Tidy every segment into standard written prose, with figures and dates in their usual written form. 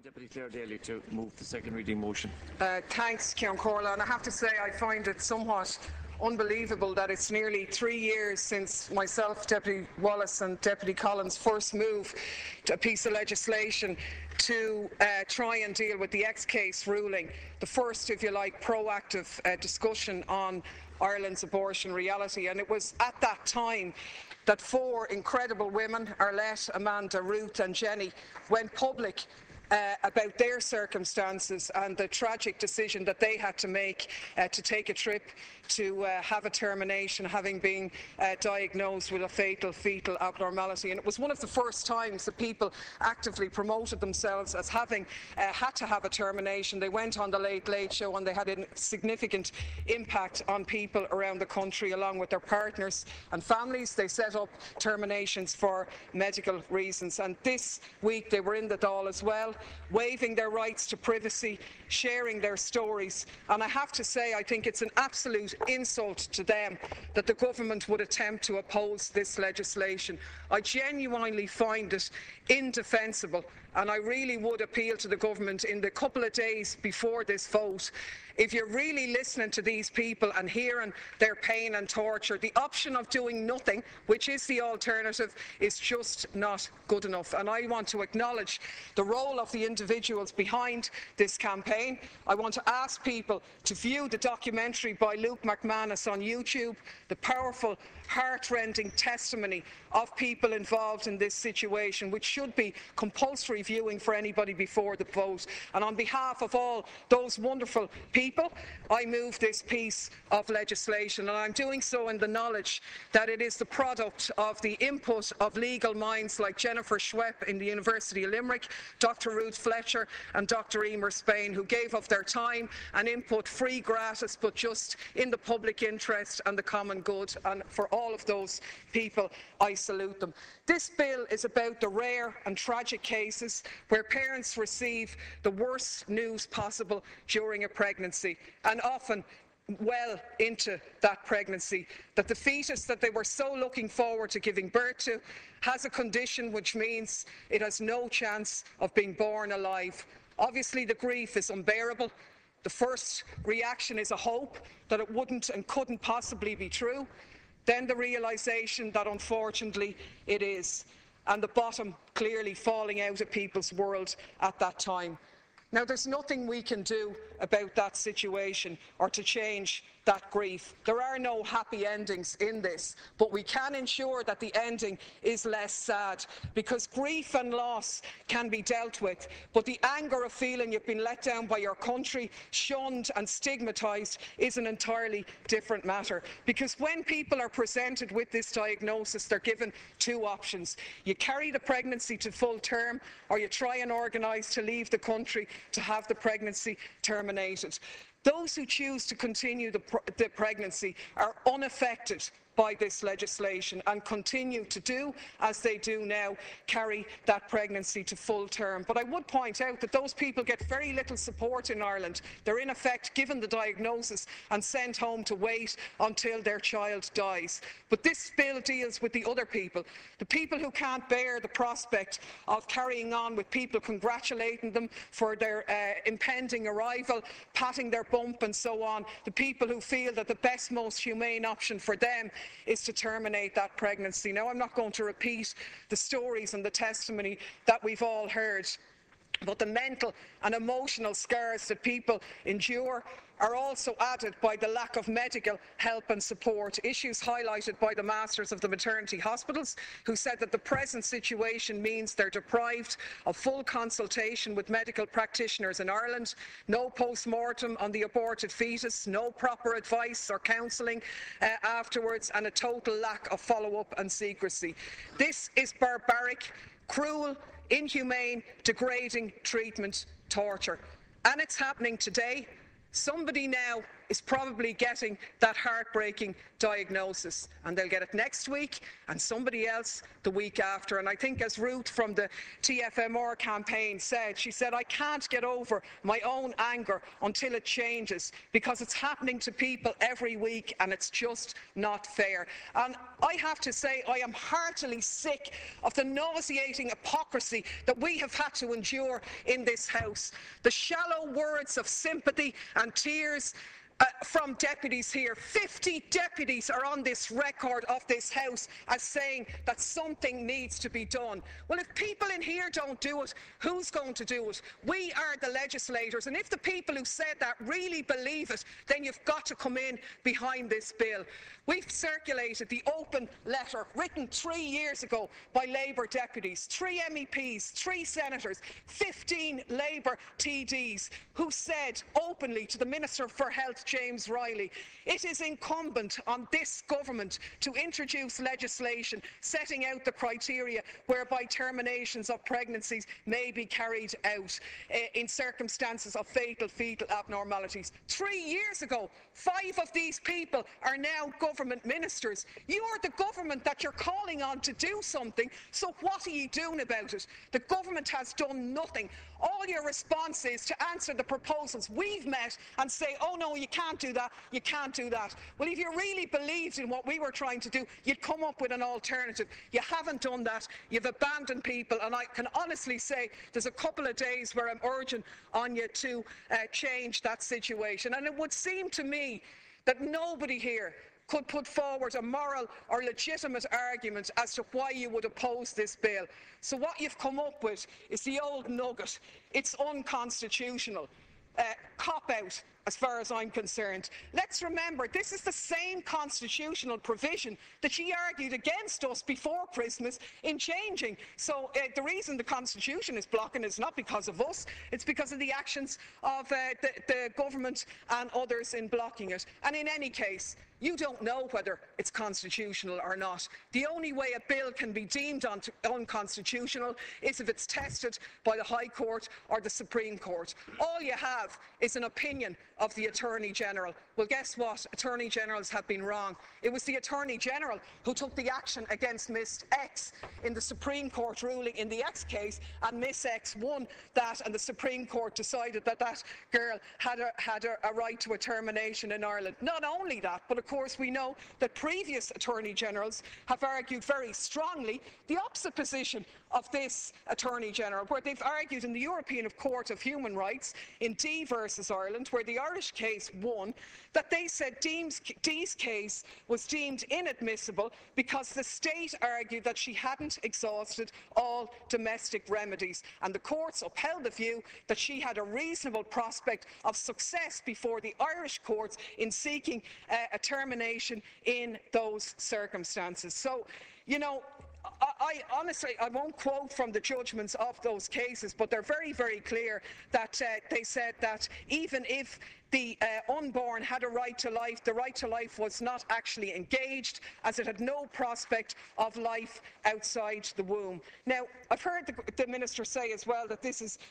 Deputy Clare Daly to move the second reading motion. Thanks, Cian Corla. And I have to say I find it somewhat unbelievable that it's nearly 3 years since myself, Deputy Wallace and Deputy Collins first moved to a piece of legislation to try and deal with the X-case ruling, the first, if you like, proactive discussion on Ireland's abortion reality. And it was at that time that 4 incredible women, Arlette, Amanda, Ruth and Jenny, went public about their circumstances and the tragic decision that they had to make to take a trip to have a termination, having been diagnosed with a fatal fetal abnormality. And it was one of the first times that people actively promoted themselves as having had to have a termination. They went on the Late Late Show and they had a significant impact on people around the country along with their partners and families. They set up terminations for medical reasons. And this week they were in the Dáil as well, waiving their rights to privacy, sharing their stories. And I have to say, I think it's an absolute insult to them that the government would attempt to oppose this legislation. I genuinely find it indefensible, and I really would appeal to the government in the couple of days before this vote, if you're really listening to these people and hearing their pain and torture, the option of doing nothing, which is the alternative, is just not good enough. And I want to acknowledge the role of the individuals behind this campaign. I want to ask people to view the documentary by Luke McManus on YouTube, the powerful, heart-rending testimony of people involved in this situation, which should be compulsory viewing for anybody before the vote. And on behalf of all those wonderful people, I move this piece of legislation, and I'm doing so in the knowledge that it is the product of the input of legal minds like Jennifer Schwepp in the University of Limerick, Dr. Ruth Fletcher and Dr. Emer Spain, who gave of their time and input free, gratis, but just in the public interest and the common good. And for all of those people, I salute them. This bill is about the rare and tragic cases where parents receive the worst news possible during a pregnancy, and often well into that pregnancy, that the fetus that they were so looking forward to giving birth to has a condition which means it has no chance of being born alive. Obviously, the grief is unbearable. The first reaction is a hope that it wouldn't and couldn't possibly be true. Then the realisation that unfortunately it is, and the bottom clearly falling out of people's world at that time. Now, there's nothing we can do about that situation or to change that grief. There are no happy endings in this, but we can ensure that the ending is less sad, because grief and loss can be dealt with, but the anger of feeling you've been let down by your country, shunned and stigmatised is an entirely different matter. Because when people are presented with this diagnosis, they're given 2 options. You carry the pregnancy to full term, or you try and organise to leave the country to have the pregnancy terminated. Those who choose to continue the pregnancy are unaffected by this legislation and continue to do as they do now, carry that pregnancy to full term. But I would point out that those people get very little support in Ireland. They're in effect given the diagnosis and sent home to wait until their child dies. But this bill deals with the other people, the people who can't bear the prospect of carrying on with people congratulating them for their impending arrival, patting their bump and so on, the people who feel that the best, most humane option for them is to terminate that pregnancy. Now, I'm not going to repeat the stories and the testimony that we've all heard, but the mental and emotional scars that people endure are also added by the lack of medical help and support, issues highlighted by the masters of the maternity hospitals, who said that the present situation means they're deprived of full consultation with medical practitioners in Ireland, no post-mortem on the aborted fetus, no proper advice or counselling afterwards, and a total lack of follow-up and secrecy. This is barbaric, cruel, inhumane, degrading treatment, torture. And it's happening today. Somebody now is probably getting that heartbreaking diagnosis, and they'll get it next week and somebody else the week after. And I think, as Ruth from the TFMR campaign said, she said, I can't get over my own anger until it changes, because it's happening to people every week and it's just not fair. And I have to say, I am heartily sick of the nauseating hypocrisy that we have had to endure in this House. The shallow words of sympathy and tears from deputies here. 50 deputies are on this record of this House as saying that something needs to be done. Well, if people in here don't do it, who's going to do it? We are the legislators, and if the people who said that really believe it, then you've got to come in behind this bill. We've circulated the open letter written 3 years ago by Labour deputies, 3 MEPs, 3 senators, 15 Labour TDs, who said openly to the Minister for Health, James Riley, it is incumbent on this government to introduce legislation setting out the criteria whereby terminations of pregnancies may be carried out in circumstances of fetal abnormalities. 3 years ago, 5 of these people are now government ministers. You are the government that you're calling on to do something, so what are you doing about it? The government has done nothing. All your response is to answer the proposals we've met and say, oh no, you can't do that, you can't do that. Well, if you really believed in what we were trying to do, you'd come up with an alternative. You haven't done that. You've abandoned people, and I can honestly say there's a couple of days where I'm urging on you to change that situation. And it would seem to me that nobody here could put forward a moral or legitimate argument as to why you would oppose this bill. So what you've come up with is the old nugget. It's unconstitutional. Cop-out, as far as I'm concerned. Let's remember, this is the same constitutional provision that she argued against us before Christmas in changing. So the reason the Constitution is blocking is not because of us, it's because of the actions of the government and others in blocking it. And in any case, you don't know whether it's constitutional or not. The only way a bill can be deemed unconstitutional is if it's tested by the High Court or the Supreme Court. All you have is an opinion of the Attorney General. Well, guess what? Attorney Generals have been wrong. It was the Attorney General who took the action against Miss X in the Supreme Court ruling in the X case, and Miss X won that, and the Supreme Court decided that that girl had a right to a termination in Ireland. Not only that, but of course we know that previous Attorney Generals have argued very strongly the opposite position of this Attorney General, where they've argued in the European Court of Human Rights in D versus Ireland, where the Irish case won, that they said D's case was deemed inadmissible because the state argued that she hadn't exhausted all domestic remedies, and the courts upheld the view that she had a reasonable prospect of success before the Irish courts in seeking a termination in those circumstances. So, you know, I honestly, I won't quote from the judgments of those cases, but they're very, very clear that they said that even if the unborn had a right to life, the right to life was not actually engaged, as it had no prospect of life outside the womb. Now, I've heard the Minister say as well that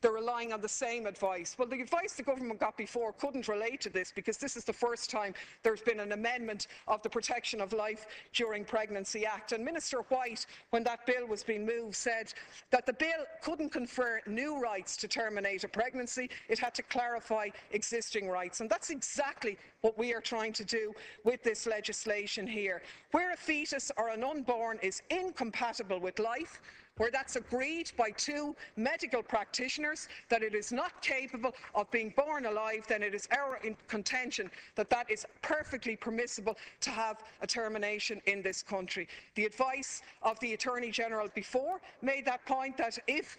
they're relying on the same advice. Well, the advice the government got before couldn't relate to this, because this is the first time there's been an amendment of the Protection of Life During Pregnancy Act. And Minister White, when that bill was being moved, said that the bill couldn't confer new rights to terminate a pregnancy. It had to clarify existing rights. And that's exactly what we are trying to do with this legislation here. Where a fetus or an unborn is incompatible with life, where that's agreed by 2 medical practitioners that it is not capable of being born alive, then it is our contention that that is perfectly permissible to have a termination in this country. The advice of the Attorney General before made that point, that if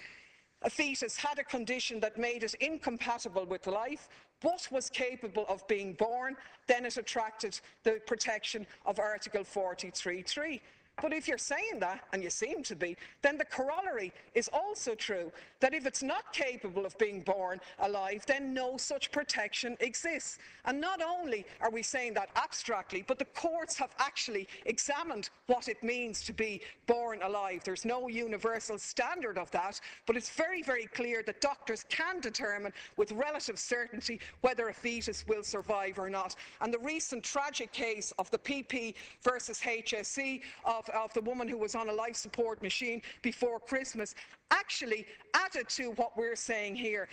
a fetus had a condition that made it incompatible with life, but was capable of being born, then it attracted the protection of Article 43.3. But if you're saying that, and you seem to be, then the corollary is also true, that if it's not capable of being born alive, then no such protection exists. And not only are we saying that abstractly, but the courts have actually examined what it means to be born alive. There's no universal standard of that, but it's very, very clear that doctors can determine with relative certainty whether a fetus will survive or not. And the recent tragic case of the PP versus HSE of the woman who was on a life support machine before Christmas actually added to what we're saying here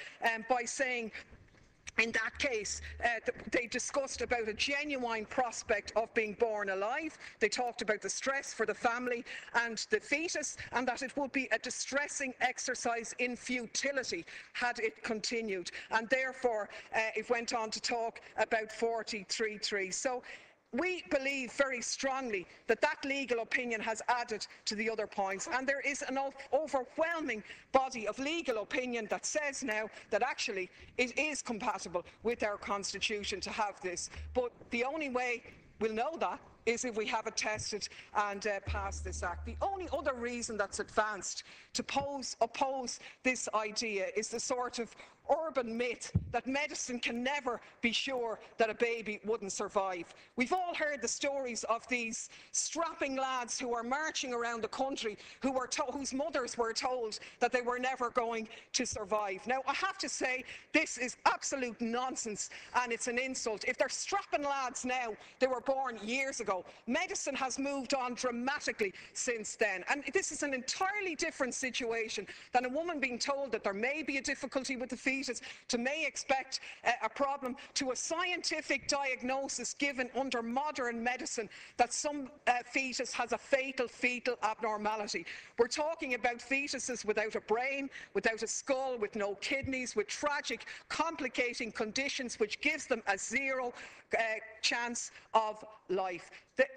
by saying in that case, they discussed about a genuine prospect of being born alive. They talked about the stress for the family and the fetus, and that it would be a distressing exercise in futility had it continued. And therefore, it went on to talk about 43.3. So we believe very strongly that that legal opinion has added to the other points, and there is an overwhelming body of legal opinion that says now that actually it is compatible with our constitution to have this. But the only way we'll know that is if we have it tested and pass this act. The only other reason that's advanced to oppose this idea is the sort of urban myth that medicine can never be sure that a baby wouldn't survive. We've all heard the stories of these strapping lads who are marching around the country whose mothers were told that they were never going to survive. Now, I have to say, this is absolute nonsense and it's an insult. If they're strapping lads now, they were born years ago. Medicine has moved on dramatically since then. And this is an entirely different situation than a woman being told that there may be a difficulty with the fetus, to may expect a problem, to a scientific diagnosis given under modern medicine that some fetus has a fatal fetal abnormality. We're talking about fetuses without a brain, without a skull, with no kidneys, with tragic, complicating conditions which gives them a zero chance of life.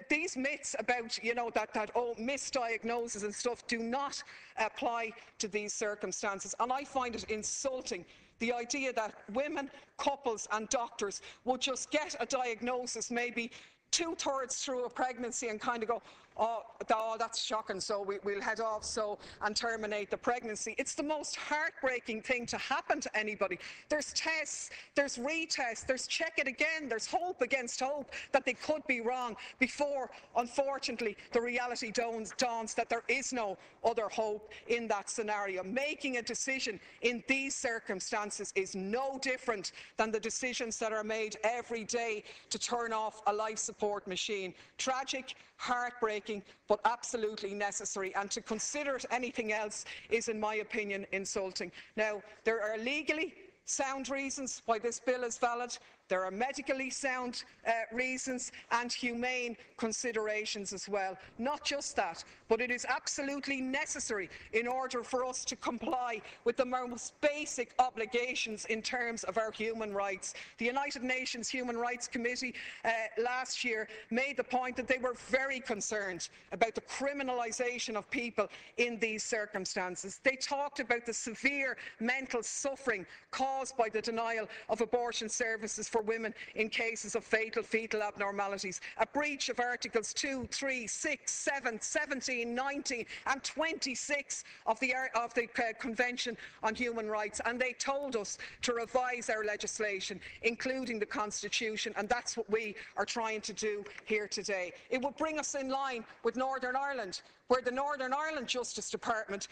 These myths about, that misdiagnosis and stuff do not apply to these circumstances. And I find it insulting, the idea that women, couples and doctors would just get a diagnosis maybe 2/3 through a pregnancy and kind of go, oh, that's shocking, so we'll head off and terminate the pregnancy. It's the most heartbreaking thing to happen to anybody. There's tests, there's retests, there's check it again, there's hope against hope that they could be wrong before, unfortunately, the reality dawns that there is no other hope in that scenario. Making a decision in these circumstances is no different than the decisions that are made every day to turn off a life support machine. Tragic, heartbreaking, but absolutely necessary, and to consider it anything else is, in my opinion, insulting. Now, there are legally sound reasons why this bill is valid. There are medically sound reasons and humane considerations as well. Not just that, but it is absolutely necessary in order for us to comply with the most basic obligations in terms of our human rights. The United Nations Human Rights Committee last year made the point that they were very concerned about the criminalisation of people in these circumstances. They talked about the severe mental suffering caused by the denial of abortion services for women in cases of fatal fetal abnormalities, a breach of Articles 2, 3, 6, 7, 17, 19 and 26 of the Convention on Human Rights, and they told us to revise our legislation, including the Constitution, and that's what we are trying to do here today. It would bring us in line with Northern Ireland, where the Northern Ireland Justice Department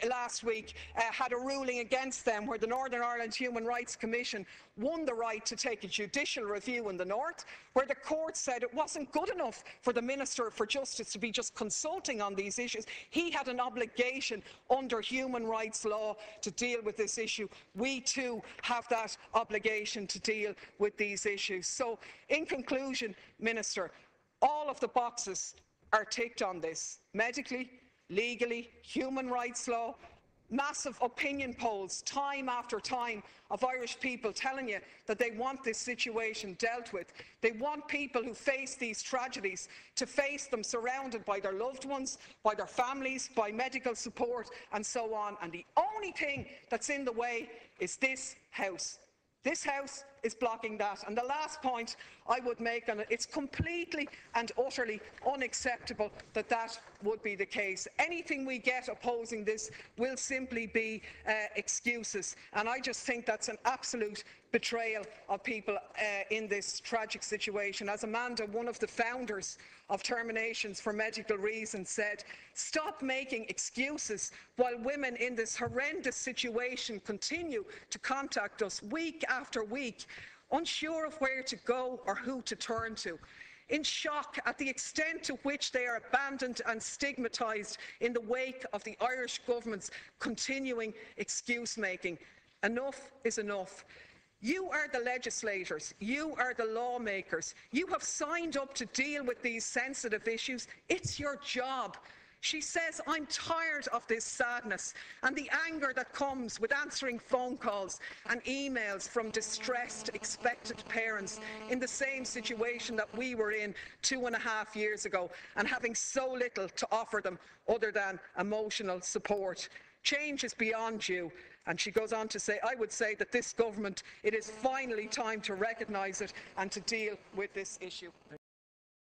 last week had a ruling against them, where the Northern Ireland Human Rights Commission won the right to take a judicial review in the North, where the court said it wasn't good enough for the Minister for Justice to be just consulting on these issues. He had an obligation under human rights law to deal with this issue. We too have that obligation to deal with these issues. So, in conclusion, Minister, all of the boxes are ticked on this: medically, legally, human rights law, massive opinion polls time after time of Irish people telling you that they want this situation dealt with. They want people who face these tragedies to face them surrounded by their loved ones, by their families, by medical support and so on. And the only thing that's in the way is this House. This House is blocking that. And the last point I would make on it, it's completely and utterly unacceptable that that would be the case. Anything we get opposing this will simply be excuses. And I just think that's an absolute betrayal of people in this tragic situation. As Amanda, one of the founders of Terminations for Medical Reasons, said, stop making excuses while women in this horrendous situation continue to contact us week after week, unsure of where to go or who to turn to, in shock at the extent to which they are abandoned and stigmatised in the wake of the Irish government's continuing excuse-making. Enough is enough. You are the legislators, you are the lawmakers, you have signed up to deal with these sensitive issues. It's your job. She says, I'm tired of this sadness and the anger that comes with answering phone calls and emails from distressed, expectant parents in the same situation that we were in 2.5 years ago, and having so little to offer them other than emotional support. Change is beyond you. And she goes on to say, I would say that this government, it is finally time to recognise it and to deal with this issue.